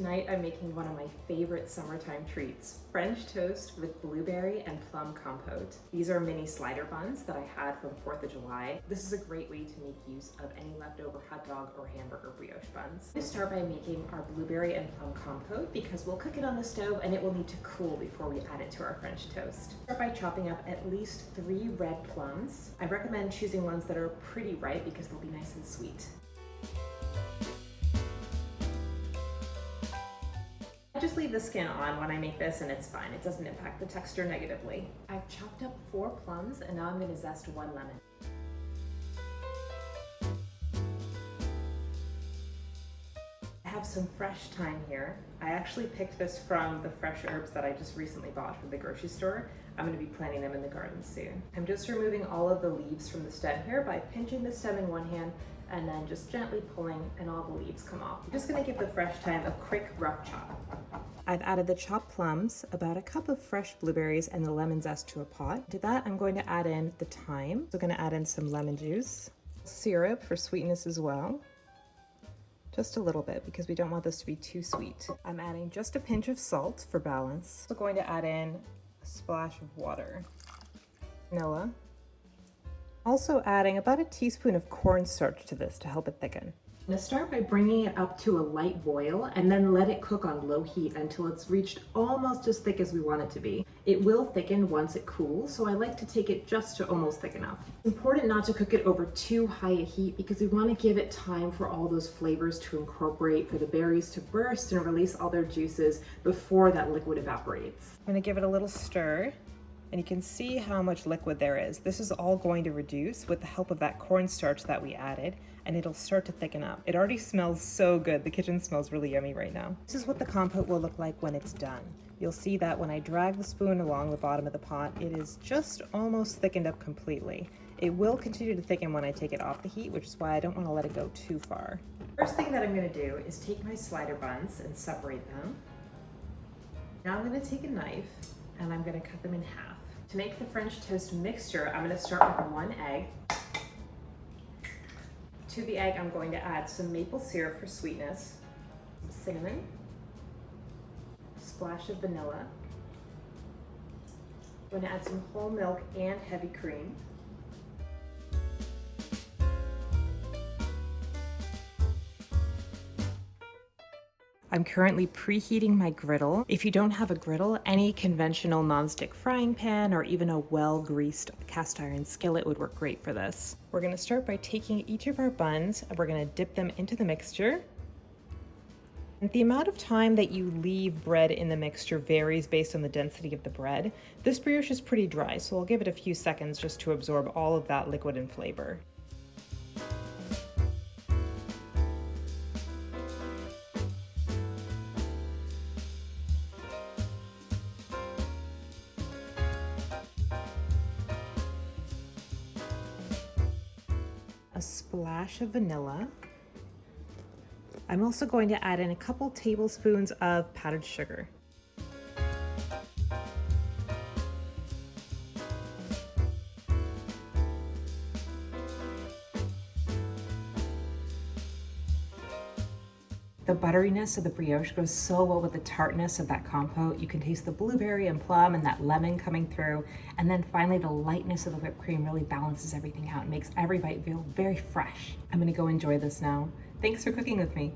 Tonight I'm making one of my favorite summertime treats, French toast with blueberry and plum compote. These are mini slider buns that I had from 4th of July. This is a great way to make use of any leftover hot dog or hamburger brioche buns. We'll start by making our blueberry and plum compote because we'll cook it on the stove and it will need to cool before we add it to our French toast. Start by chopping up at least 3 red plums. I recommend choosing ones that are pretty ripe because they'll be nice and sweet. I just leave the skin on when I make this and it's fine. It doesn't impact the texture negatively. I've chopped up 4 plums and now I'm going to zest 1 lemon. I have some fresh thyme here. I actually picked this from the fresh herbs that I just recently bought from the grocery store. I'm going to be planting them in the garden soon. I'm just removing all of the leaves from the stem here by pinching the stem in one hand and then just gently pulling and all the leaves come off. I'm just going to give the fresh thyme a quick rough chop. I've added the chopped plums, about a cup of fresh blueberries, and the lemon zest to a pot. To that, I'm going to add in the thyme. So I'm going to add in some lemon juice, syrup for sweetness as well. Just a little bit because we don't want this to be too sweet. I'm adding just a pinch of salt for balance. So going to add in a splash of water. Vanilla. Also adding about a teaspoon of cornstarch to this to help it thicken. I'm going to start by bringing it up to a light boil and then let it cook on low heat until it's reached almost as thick as we want it to be. It will thicken once it cools, so I like to take it just to almost thick enough. It's important not to cook it over too high a heat because we want to give it time for all those flavors to incorporate, for the berries to burst and release all their juices before that liquid evaporates. I'm going to give it a little stir. And you can see how much liquid there is. This is all going to reduce with the help of that cornstarch that we added, and it'll start to thicken up. It already smells so good. The kitchen smells really yummy right now. This is what the compote will look like when it's done. You'll see that when I drag the spoon along the bottom of the pot, it is just almost thickened up completely. It will continue to thicken when I take it off the heat, which is why I don't want to let it go too far. First thing that I'm going to do is take my slider buns and separate them. Now I'm going to take a knife and I'm going to cut them in half. To make the French toast mixture, I'm going to start with 1 egg. To the egg, I'm going to add some maple syrup for sweetness, cinnamon, a splash of vanilla. I'm going to add some whole milk and heavy cream. I'm currently preheating my griddle. If you don't have a griddle, any conventional nonstick frying pan or even a well-greased cast iron skillet would work great for this. We're gonna start by taking each of our buns and we're gonna dip them into the mixture. And the amount of time that you leave bread in the mixture varies based on the density of the bread. This brioche is pretty dry, so I'll give it a few seconds just to absorb all of that liquid and flavor. A splash of vanilla. I'm also going to add in a couple tablespoons of powdered sugar. The butteriness of the brioche goes so well with the tartness of that compote. You can taste the blueberry and plum and that lemon coming through. And then finally the lightness of the whipped cream really balances everything out and makes every bite feel very fresh. I'm gonna go enjoy this now. Thanks for cooking with me.